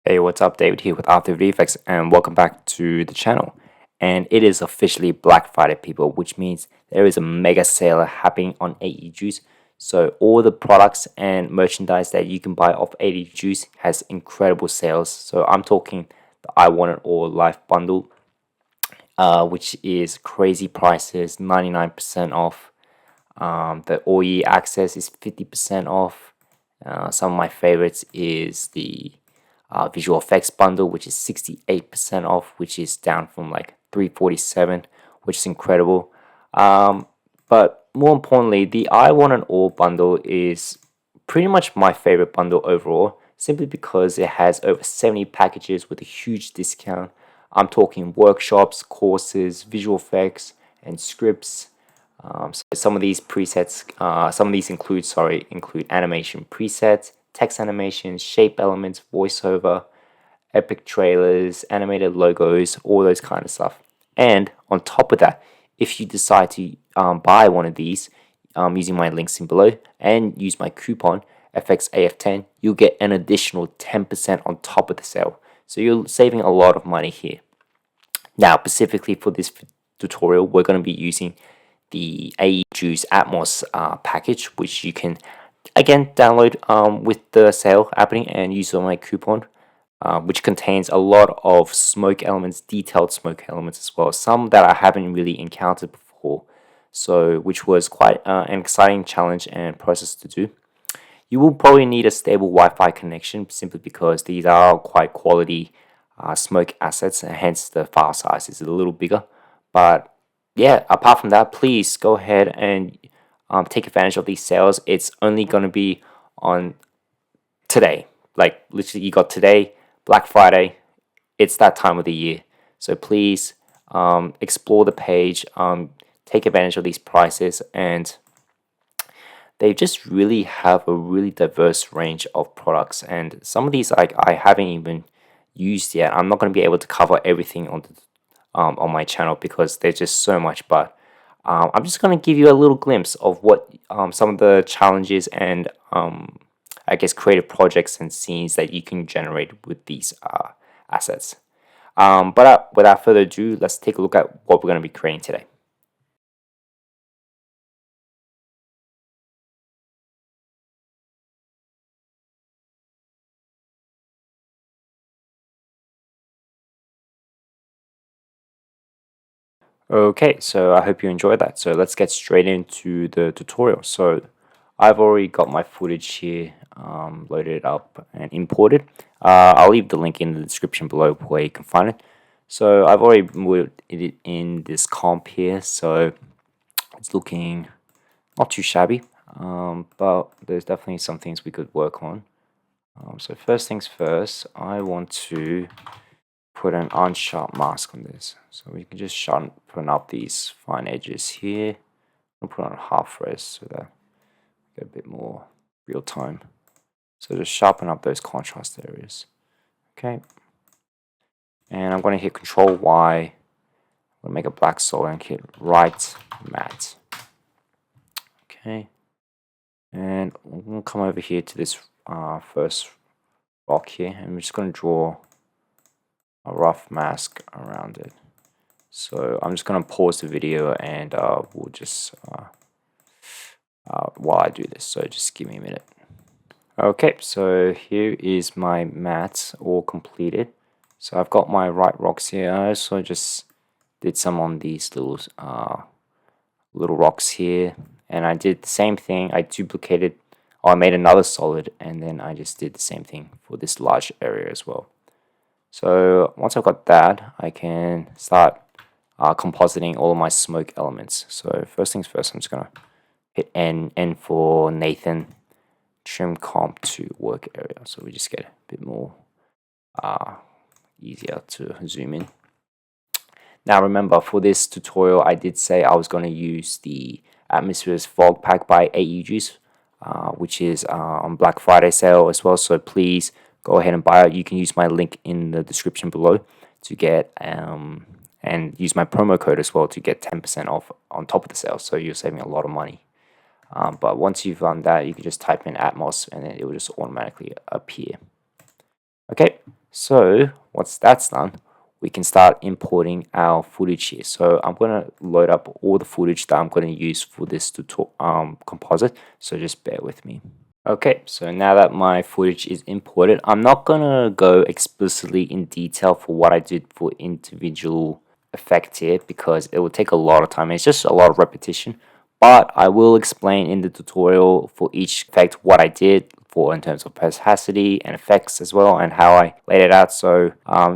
Hey, what's up? David here with After Effects, and welcome back to the channel. And it is officially Black Friday, people, which means there is a mega sale happening on AEJuice. So all the products and merchandise that you can buy off AEJuice has incredible sales. So I'm talking the I Want It All Life bundle, which is crazy prices, 99% off. The All Year Access is 50% off. Some of my favorites is the visual effects bundle, which is 68% off, which is down from like 347, which is incredible. But more importantly, the I Want It All bundle is pretty much my favorite bundle overall, simply because it has over 70 packages with a huge discount. I'm talking workshops, courses, visual effects, and scripts. So some of these presets, some of these include animation presets, text animations, shape elements, voiceover, epic trailers, animated logos, all those kind of stuff. And on top of that, if you decide to buy one of these using my links in below and use my coupon FXAF10, you'll get an additional 10% on top of the sale. So you're saving a lot of money here. Now, specifically for this tutorial, we're going to be using the AEJuice Atmos package, which you can again download with the sale happening and use on my coupon, which contains a lot of smoke elements, detailed smoke elements as well, some that I haven't really encountered before, so which was quite an exciting challenge and process to do. You will probably need a stable Wi-Fi connection simply because these are quite quality smoke assets, and hence the file size is a little bigger. But yeah, apart from that, please go ahead and take advantage of these sales. It's only going to be on today. Like literally, you got today, Black Friday. It's that time of the year. So please explore the page, take advantage of these prices, and they just really have a really diverse range of products. And some of these I haven't even used yet. I'm not going to be able to cover everything on my channel because there's just so much. But I'm just going to give you a little glimpse of what some of the challenges and I guess creative projects and scenes that you can generate with these assets. But without further ado, let's take a look at what we're going to be creating today. Okay, so I hope you enjoyed that. So let's get straight into the tutorial. So I've already got my footage here loaded up and imported. I'll leave the link in the description below where you can find it. So I've already moved it in this comp here, so it's looking not too shabby, but there's definitely some things we could work on. So first things first, I want to put an unsharp mask on this. So we can just put up these fine edges here. I'll put on half res so that we get a bit more real time. So just sharpen up those contrast areas. Okay. And I'm going to hit Control Y. I'm going to make a black solid and hit right matte. Okay. And I'm going to come over here to this first rock here, and we're just going to draw a rough mask around it. So I'm just going to pause the video and we'll just while I do this, so just give me a minute. Okay, so here is my matte all completed. So I've got my right rocks here. I also just did some on these little rocks here, and I did the same thing. I duplicated, or I made another solid, and then I just did the same thing for this large area as well. So once I've got that, I can start compositing all of my smoke elements. So first things first, I'm just gonna hit N for Nathan, trim comp to work area. So we just get a bit more easier to zoom in. Now remember, for this tutorial, I did say I was going to use the Atmospheres Fog Pack by AEJuice, which is on Black Friday sale as well. So please go ahead and buy it. You can use my link in the description below to get and use my promo code as well to get 10% off on top of the sale. So you're saving a lot of money. But once you've done that, you can just type in Atmos and then it will just automatically appear. Okay, So once that's done, we can start importing our footage here. So I'm going to load up all the footage that I'm going to use for this composite. So just bear with me. Okay, so now that my footage is imported, I'm not going to go explicitly in detail for what I did for individual effect here because it will take a lot of time. It's just a lot of repetition, but I will explain in the tutorial for each effect what I did for in terms of opacity and effects as well and how I laid it out. So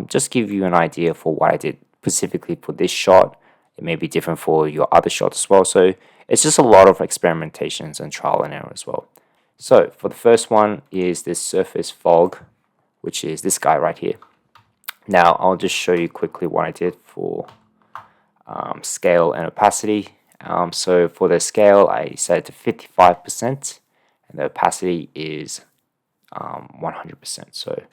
just give you an idea for what I did specifically for this shot. It may be different for your other shots as well. So it's just a lot of experimentations and trial and error as well. So for the first one is this surface fog, which is this guy right here. Now I'll just show you quickly what I did for scale and opacity. So for the scale, I set it to 55%, and the opacity is 100%. So,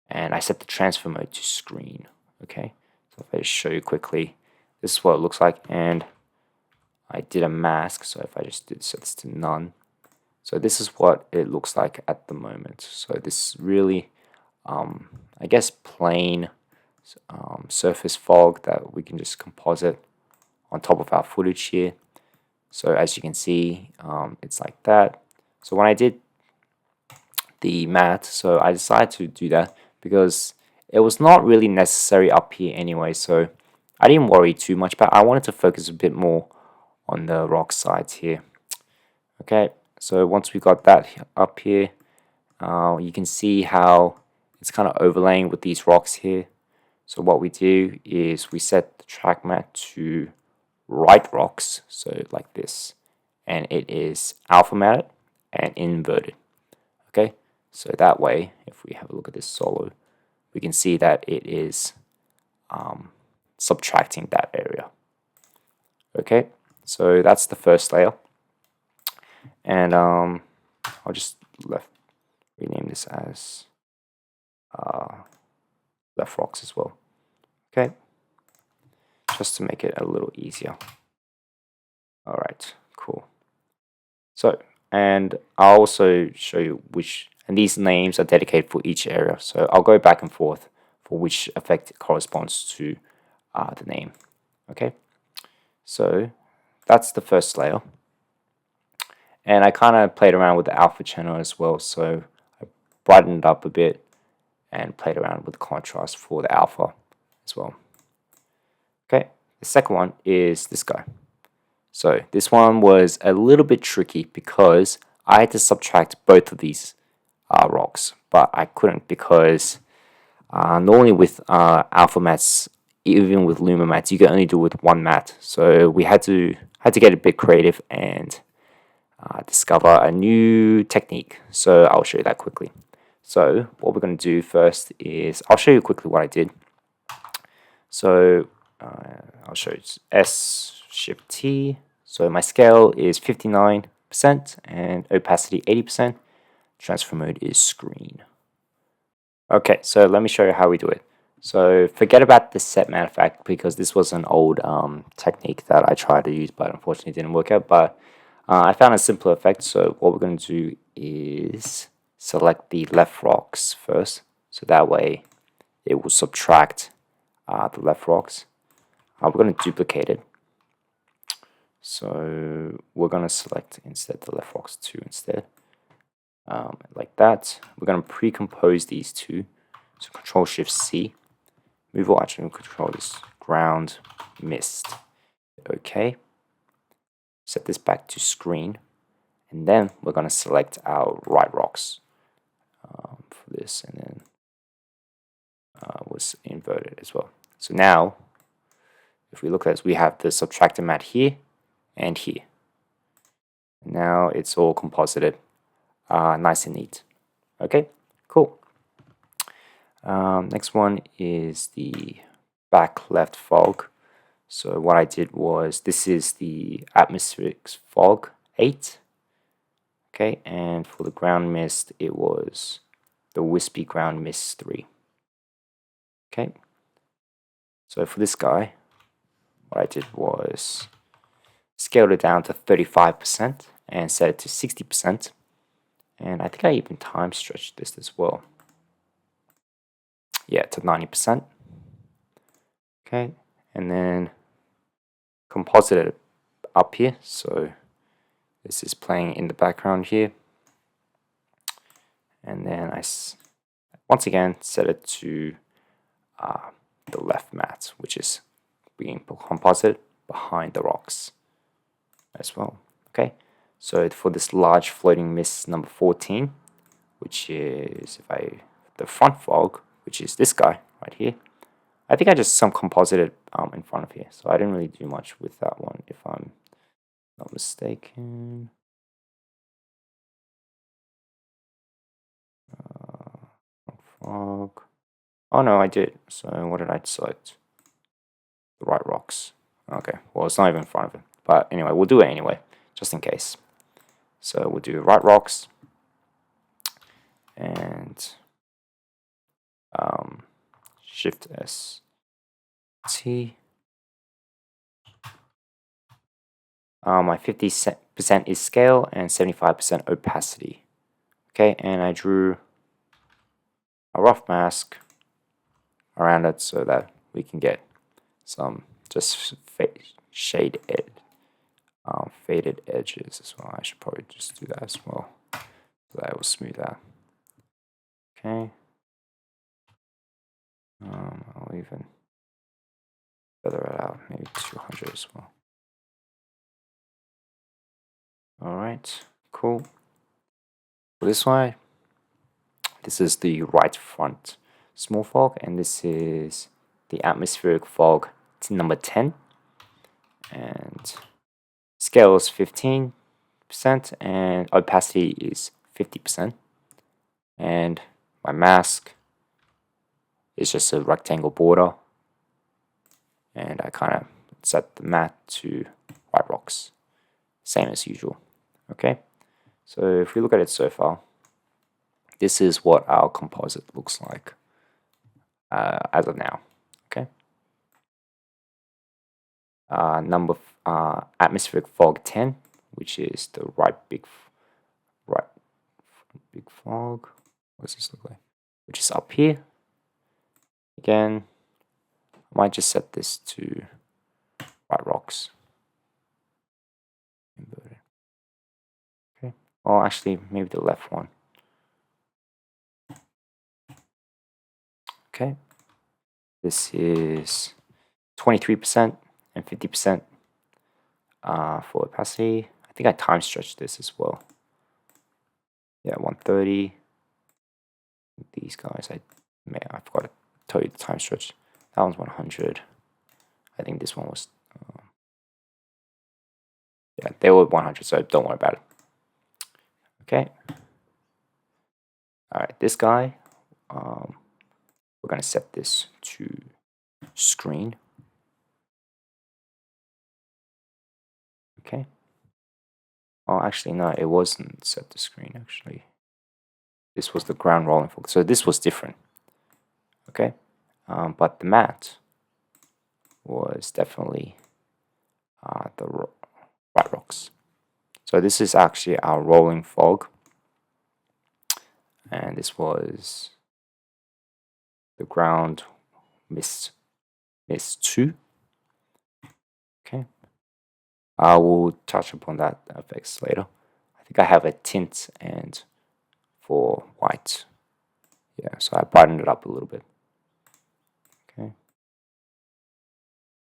and I set the transfer mode to screen. Okay, so if I just show you quickly, this is what it looks like, and I did a mask. So if I just set this to none. So this is what it looks like at the moment. So this really, I guess, plain surface fog that we can just composite on top of our footage here. So as you can see, it's like that. So when I did the matte, so I decided to do that because it was not really necessary up here anyway. So I didn't worry too much, but I wanted to focus a bit more on the rock sides here. Okay. So once we got that up here, you can see how it's kind of overlaying with these rocks here. So what we do is we set the track matte to right rocks, so like this, and it is alpha matted and inverted. Okay, so that way, if we have a look at this solo, we can see that it is subtracting that area. Okay, so that's the first layer. And I'll just rename this as left rocks as well. Okay, just to make it a little easier. All right, cool. So, and I'll also show you which, and these names are dedicated for each area. So I'll go back and forth for which effect corresponds to the name. Okay, so that's the first layer. And I kind of played around with the alpha channel as well. So I brightened it up a bit and played around with the contrast for the alpha as well. Okay, the second one is this guy. So this one was a little bit tricky because I had to subtract both of these rocks, but I couldn't because normally with alpha mattes, even with luma mattes, you can only do it with one matte. So we had to get a bit creative and discover a new technique. So I'll show you that quickly. So what we're going to do first is I'll show you quickly what I did. So I'll show you S Shift T. So my scale is 59% and opacity 80%. Transfer mode is screen. Okay, so let me show you how we do it. So forget about the set matte effect because this was an old technique that I tried to use, but unfortunately didn't work out. But I found a simpler effect. So what we're going to do is select the left rocks first. So that way it will subtract the left rocks. We're going to duplicate it. So we're going to select instead the left rocks 2 instead. Like that. We're going to pre-compose these two. So Control Shift C. Move all action and control this ground mist. Okay. Set this back to screen. And then we're going to select our right rocks for this. And then was inverted as well. So now, if we look at this, we have the subtractor matte here and here. Now it's all composited, nice and neat. Okay, cool. Next one is the back left fog. So what I did was, this is the atmospheric fog 8. Okay, and for the ground mist, it was the wispy ground mist 3. Okay, so for this guy, what I did was scaled it down to 35% and set it to 60%. And I think I even time stretched this as well. yeah, to 90%. Okay, and then composite it up here. So this is playing in the background here. And then once again set it to the left matte, which is being composite behind the rocks as well. Okay, so for this large floating mist number 14, which is the front fog, which is this guy right here. I think I just some composited in front of here, so I didn't really do much with that one, if I'm not mistaken. Fog. Oh no, I did. So what did I select? The right rocks. Okay, well it's not even in front of it, but anyway, we'll do it anyway, just in case. So we'll do right rocks and Shift S T. My 50% is scale and 75% opacity. Okay, and I drew a rough mask around it so that we can get some just faded edges as well. I should probably just do that as well, so that it will smooth out. Okay. I'll even feather it out, maybe 200 as well. Alright, cool. For this one, this is the right front small fog, and this is the atmospheric fog number 10. And scale is 15%, and opacity is 50%. And my mask is just a rectangle border, and I kind of set the matte to white rocks, same as usual. Okay, so if we look at it so far, this is what our composite looks like as of now. Okay, atmospheric fog 10, which is the right big fog. What does this look like? Which is up here. Again, I might just set this to white rocks. Okay. Oh, actually, maybe the left one. Okay. This is 23% and 50% for opacity. I think I time stretched this as well. Yeah, 130. These guys, I forgot to tell you the time stretch. That one's 100. I think this one was, yeah, they were 100, so don't worry about it. Okay. All right, this guy, we're gonna set this to screen. Okay. Oh, actually, no, it wasn't set to screen, actually. This was the ground rolling fog. So this was different. Okay. But the matte was definitely the white rocks. So this is actually our rolling fog. And this was the ground mist 2. Okay. I will touch upon that effects later. I think I have a tint and for white. Yeah, so I brightened it up a little bit. Okay.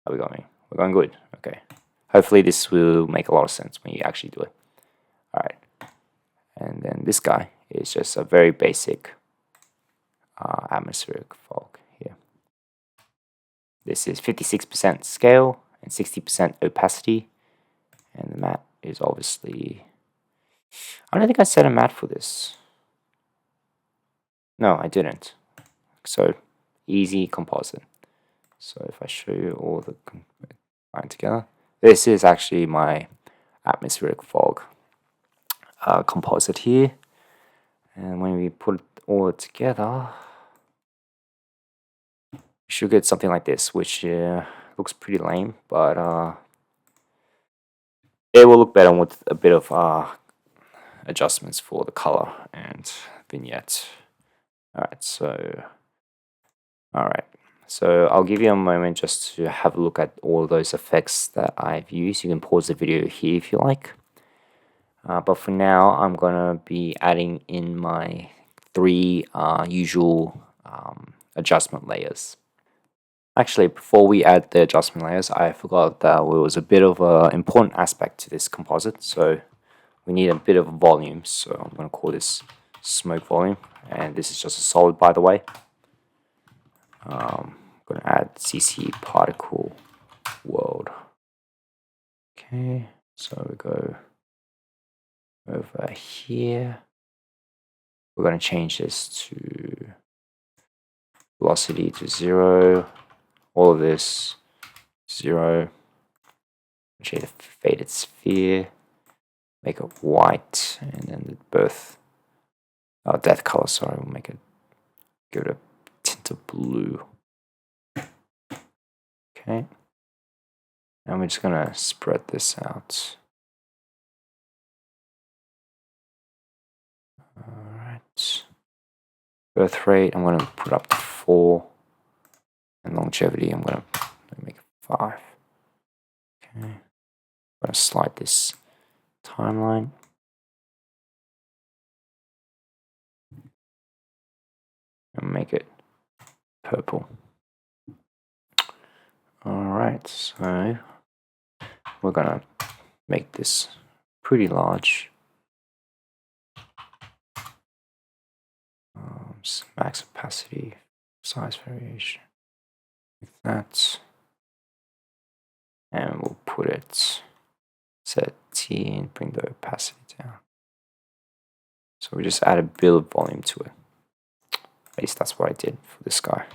How are we going? We're going good. Okay. Hopefully this will make a lot of sense when you actually do it. Alright. And then this guy is just a very basic atmospheric fog here. This is 56% scale and 60% opacity. And the matte is obviously... I don't think I set a matte for this. No, I didn't. So, easy composite. So if I show you all the combined together, this is actually my atmospheric fog composite here. And when we put it all together, we should get something like this, which looks pretty lame, but it will look better with a bit of adjustments for the color and vignette. Alright, so Alright, so I'll give you a moment just to have a look at all those effects that I've used. You can pause the video here if you like. But for now, I'm gonna be adding in my three usual adjustment layers. Actually, before we add the adjustment layers, I forgot that there was a bit of an important aspect to this composite. So we need a bit of volume. So I'm gonna call this smoke volume, and this is just a solid, by the way. I'm gonna add CC particle world. Okay, so we go over here. We're going to change this to velocity to 0, all of this 0, change the faded sphere, make it white, and then the death color, sorry, we'll make it, give it a tint of blue. Okay, and we're just going to spread this out. Alright, birth rate, I'm going to put up to 4, and longevity, I'm going to make it 5. Okay, I'm going to slide this timeline. And make it purple. Alright, so we're going to make this pretty large. Max opacity, size variation, like that. And we'll put it, set T and bring the opacity down. So we just add a bit of volume to it. At least that's what I did for this guy.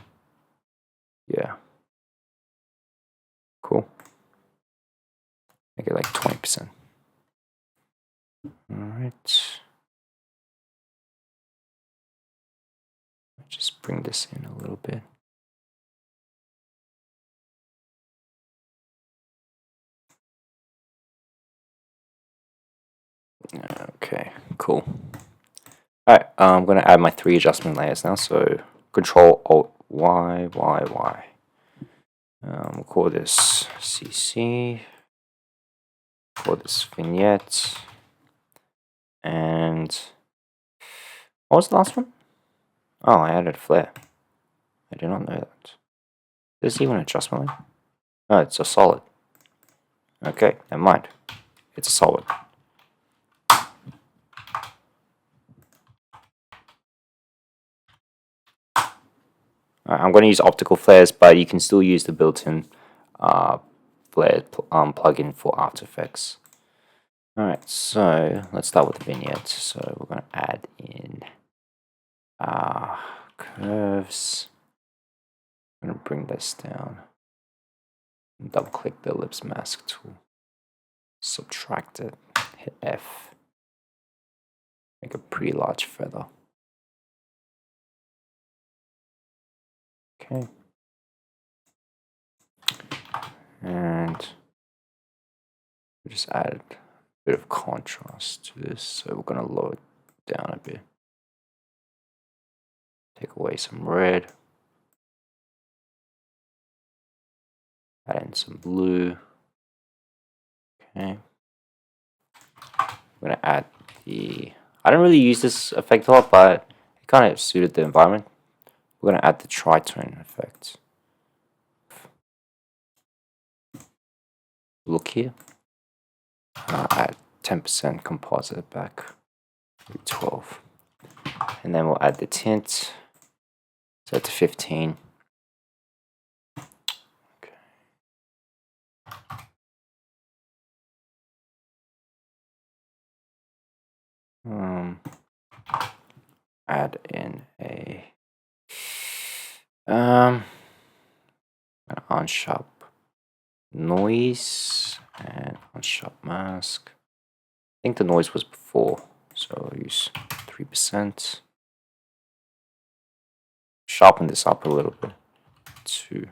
Yeah. Cool. Make it like 20%. Alright. Just bring this in a little bit. Okay, cool. Alright, I'm going to add my 3 adjustment layers now. So Control Alt Y, Y, Y. We'll call this CC. Call this Vignette. And what was the last one? Oh, I added flare. I did not know that. Is this even an adjustment layer? Oh, it's a solid. Okay, never mind. It's a solid. I'm going to use optical flares, but you can still use the built-in flare plugin for After Effects. Alright, so let's start with the vignette. So we're going to add in curves. I'm going to bring this down. Double click the ellipse mask tool. Subtract it. Hit F. Make a pretty large feather. Okay. And we just added a bit of contrast to this, so we're going to lower it down a bit. Take away some red. Add in some blue. Okay. I'm going to add the... I don't really use this effect a lot, but it kind of suited the environment. We're going to add the tritone effect. Look here. Add 10% composite back. 12. And then we'll add the tint. Set to 15. Okay. Add in an unsharp noise and unsharp mask. I think the noise was before, so I'll use 3%. Sharpen this up a little bit to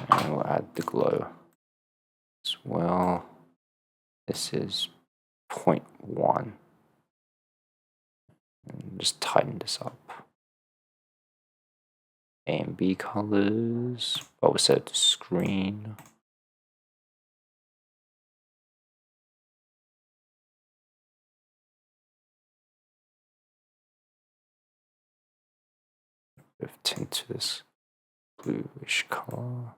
And we'll add the glow as well. This is 0.1. And just tighten this up. A and B colors. But we'll set it to screen. Bit of tint to this bluish color.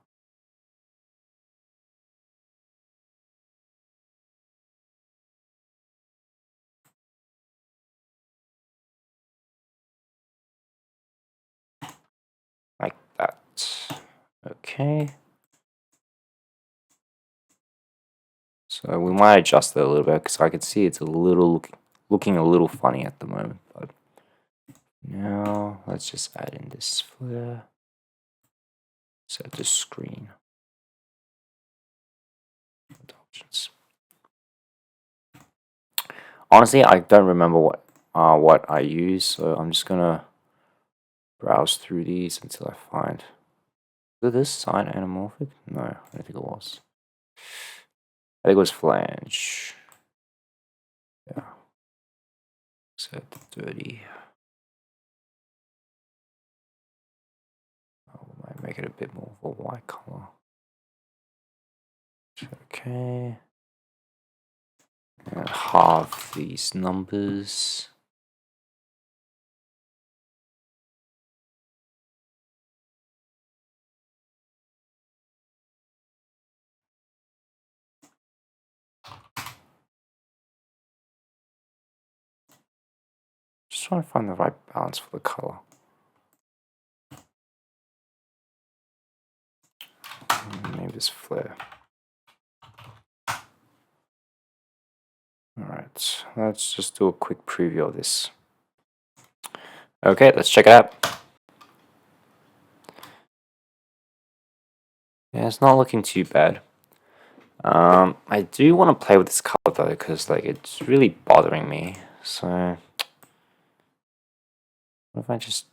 Like that. Okay. So we might adjust it a little bit because I can see it's a little looking a little funny at the moment. But now let's just add in this flare. Set the screen. Options. Honestly, I don't remember what I use, so I'm just gonna browse through these until I find. Was this sign anamorphic? No, I don't think it was. I think it was flange. Yeah. Set 30. I might make it a bit more of a white color. Okay. And halve these numbers. Just trying to find the right balance for the color. Maybe this flare. Alright, let's just do a quick preview of this. Okay, let's check it out. Yeah, it's not looking too bad. I do want to play with this color though, because like it's really bothering me. So what if I just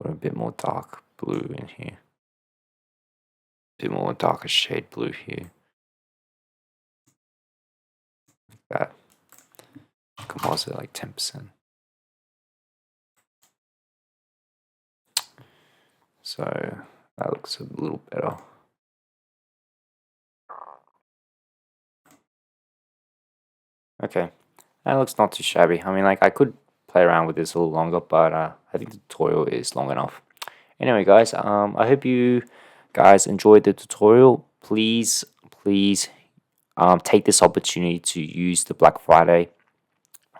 put a bit more dark blue in here? A bit more darker shade blue here. Like that. Composite like 10%. So that looks a little better. Okay, that looks not too shabby. I mean, like I could play around with this a little longer, but I think the tutorial is long enough. Anyway, guys, I hope you guys enjoyed the tutorial. Please take this opportunity to use the Black Friday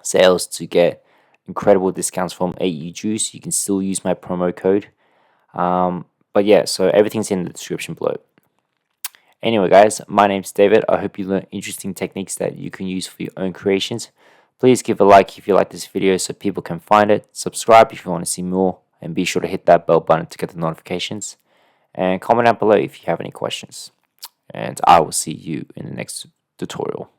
sales to get incredible discounts from AEJuice. You can still use my promo code. But yeah, so everything's in the description below. Anyway, guys, my name's David. I hope you learned interesting techniques that you can use for your own creations. Please give a like if you like this video so people can find it. Subscribe if you want to see more. And be sure to hit that bell button to get the notifications. And comment down below if you have any questions. And I will see you in the next tutorial.